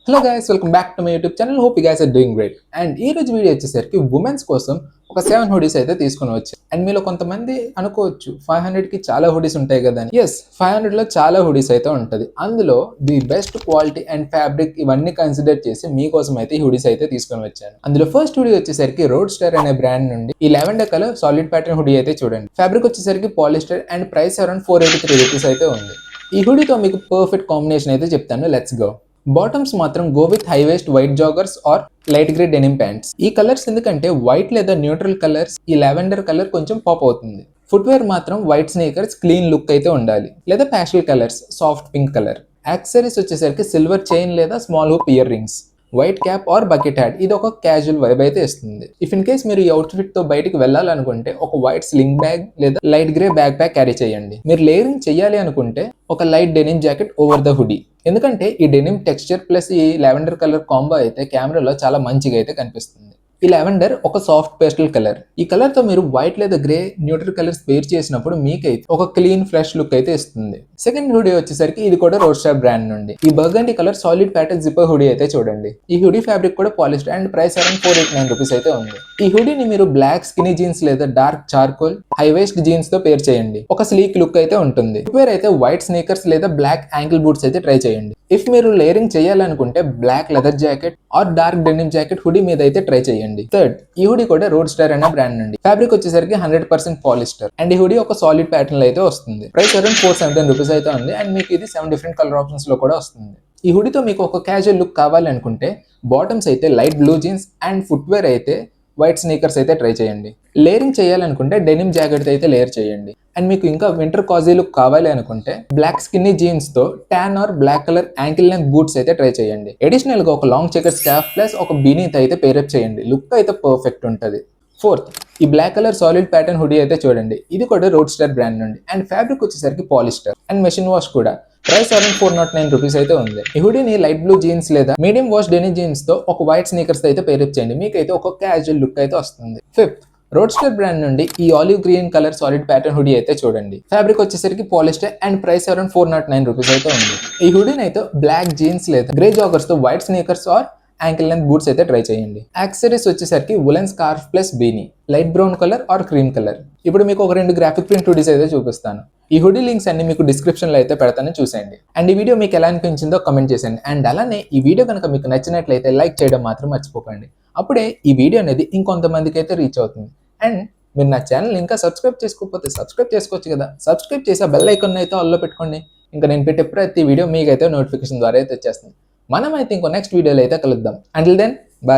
Hello guys, welcome back to my YouTube channel. Hope you guys are doing great. And ఈ రోజు video వచ్చేసరికి women's కోసం ఒక 7 hoodies అయితే తీసుకొని వచ్చాను. అండ్ మీలో కొంతమంది అనుకోవచ్చు 500కి చాలా హుడీస్ ఉంటాయి కదా అని. ఎస్, 500లో చాలా హుడీస్ అయితే ఉంటుంది. అందులో the best quality and fabric ఇవన్నీ కన్సిడర్ చేసి మీకోసం అయితే ఈ హుడీస్ అయితే తీసుకొని వచ్చాను. అందులో ఫస్ట్ హుడీ వచ్చేసరికి రోడ్ స్టార్ అనే బ్రాండ్ నుండి ఈ lavender colour solid pattern hoodie అయితే చూడండి. ఫ్యాబ్రిక్ వచ్చేసరికి polyester and price around 483 rupees అయితే ఉంది. ఈ హుడీతో మీకు పర్ఫెక్ట్ కాంబినేషన్ అయితే చెప్తాను. Let's go. బాటమ్స్ మాత్రం go with high waist white joggers or light grey denim pants. ఈ కలర్స్ ఎందుకంటే వైట్ లేదా న్యూట్రల్ కలర్స్ ఈ లావెండర్ కలర్ కొంచెం పాప్ అవుతుంది. ఫుట్వేర్ మాత్రం వైట్ స్నీకర్స్ క్లీన్ లుక్ అయితే ఉండాలి, లేదా pastel colours soft pink colour. Accessories వచ్చేసరికి సిల్వర్ చైన్ లేదా small hoop ear rings, white cap or bucket hat. ఇది ఒక క్యాజువల్ వైబ్ అయితే ఇస్తుంది. ఇఫ్ ఇన్ కేస్ మీరు ఈ అవుట్ఫిట్ తో బయటికి వెళ్ళాలనుకుంటే ఒక వైట్ స్లింగ్ బ్యాగ్ లేదా light grey back pack carry చేయండి. మీరు లేయరింగ్ చేయాలి అనుకుంటే ఒక light denim jacket over the hoodie. ఎందుకంటే ఈ డెనిమ్ టెక్స్చర్ ప్లస్ ఈ లావెండర్ కలర్ కాంబో అయితే కెమెరాలో చాలా మంచిగా అయితే కనిపిస్తుంది. ఈ లావెండర్ ఒక సాఫ్ట్ పేస్టల్ కలర్. ఈ కలర్ తో మీరు వైట్ లేదా గ్రే న్యూట్రల్ కలర్స్ పేర్ చేసినప్పుడు మీకైతే ఒక క్లీన్ ఫ్రెష్ లుక్ అయితే ఇస్తుంది. సెకండ్ హుడీ వచ్చేసరికి ఇది కూడా రోడ్ స్టార్ బ్రాండ్ నుండి ఈ burgundy colour solid pattern zipper hoodie అయితే చూడండి. ఈ హుడీ ఫ్యాబ్రిక్ కూడా polyester and price around 489 rupees అయితే ఉంది. ఈ హుడీని మీరు బ్లాక్ స్కినీ జీన్స్ లేదా dark charcoal high waist jeans తో పేర్ చేయండి. ఒక స్లీక్ లుక్ అయితే ఉంటుంది. ఫుట్వేర్ అయితే వైట్ స్నీకర్స్ లేదా బ్లాక్ యాంకిల్ బూట్స్ అయితే ట్రై చేయండి. ఇఫ్ మీరు లేయరింగ్ చేయాలనుకుంటే black leather jacket or dark denim jacket hoodie మీద అయితే ట్రై చేయండి. థర్డ్, ఈ హుడీ కూడా రోడ్ స్టార్ అనే బ్రాండ్ నుండి. ఫ్యాబ్రిక్ వచ్చేసరికి 100% పాలిస్టర్ అండ్ ఈ హుడీ ఒక సాలిడ్ ప్యాటర్న్ లో అయితే వస్తుంది. ప్రైస్ అరౌండ్ 417 రూపీస్ అయితే ఉంది. అండ్ మీకు ఇది 7 డిఫరెంట్ కలర్ ఆప్షన్స్ లో కూడా వస్తుంది. ఈ హుడీతో మీకు ఒక క్యాజువల్ లుక్ కావాలి అనుకుంటే బాటమ్స్ అయితే light blue jeans and footwear అయితే వైట్ స్నీకర్స్ అయితే ట్రై చేయండి. లేయరింగ్ చేయాలనుకుంటే డెనిమ్ జాకెట్ అయితే లేయర్ చేయండి. అండ్ మీకు ఇంకా వింటర్ కాజీ లుక్ కావాలి అనుకుంటే బ్లాక్ స్కిన్నీ జీన్స్ తో tan or black colour ankle length boots అయితే ట్రై చేయండి. అడిషనల్ గా ఒక లాంగ్ చెకర్ స్కార్ఫ్ ప్లస్ ఒక బీనీత్ అయితే పేరప్ చేయండి. లుక్ అయితే పర్ఫెక్ట్ ఉంటుంది. ఫోర్త్, ఈ black colour solid pattern hoodie అయితే చూడండి. ఇది కూడా రోడ్ స్టార్ బ్రాండ్ నుండి అండ్ ఫ్యాబ్రిక్ వచ్చేసరికి పాలిస్టర్ అండ్ మెషిన్ వాష్ కూడా. ప్రైస్ అరౌండ్ 409 రూపీస్ అయితే ఉంది. ఈ హుడీని లైట్ బ్లూ జీన్స్ లేదా మీడియం వాష్ డెనిమ్ జీన్స్ తో ఒక వైట్ స్నీకర్స్ అయితే పేరప్ చేయండి. మీకైతే ఒక క్యాజువల్ లుక్ అయితే వస్తుంది. ఫిఫ్త్, రోడ్ స్టార్ బ్రాండ్ నుండి ఈ olive green colour solid pattern hoodie అయితే చూడండి. ఫ్యాబ్రిక్ వచ్చేసరికి polyester and price around 409 rupees అయితే ఉంది. ఈ హుడీని అయితే బ్లాక్ జీన్స్ లేదా గ్రే జాగర్స్ తో white sneakers or ankle length boots అయితే ట్రై చేయండి. యాక్సెసరీస్ వచ్చేసరికి woollen scarf plus beanie light brown colour or cream colour. ఇప్పుడు మీకు ఒక 2 గ్రాఫిక్ ప్రింట్ హుడీస్ అయితే చూపిస్తాను. ఈ హుడీ లింక్స్ అన్ని మీకు డిస్క్రిప్షన్ లో అయితే పెడతాను, చూసేయండి. అండ్ ఈ వీడియో మీకు ఎలా అనిపించిందో కమెంట్ చేసేయండి. అండ్ అలానే ఈ వీడియో కనుక మీకు నచ్చినట్లయితే లైక్ చేయడం మాత్రం మర్చిపోకండి. అప్పుడే ఈ వీడియో అనేది ఇంకొంతమందికి అయితే రీచ్ అవుతుంది. అండ్ మీరు నా ఛానల్ ఇంకా సబ్స్క్రైబ్ చేసుకోకపోతే సబ్స్క్రైబ్ చేసుకోవచ్చు కదా. సబ్స్క్రైబ్ చేసి ఆ బెల్ ఐకాన్ అయితే ఆల్లో పెట్టుకోండి. ఇంకా నేను పెట్టే ప్రతి వీడియో మీకైతే నోటిఫికేషన్ ద్వారా అయితే వచ్చేస్తుంది. మనమైతే ఇంకో నెక్స్ట్ వీడియోలో అయితే కలుద్దాం. Until then, bye.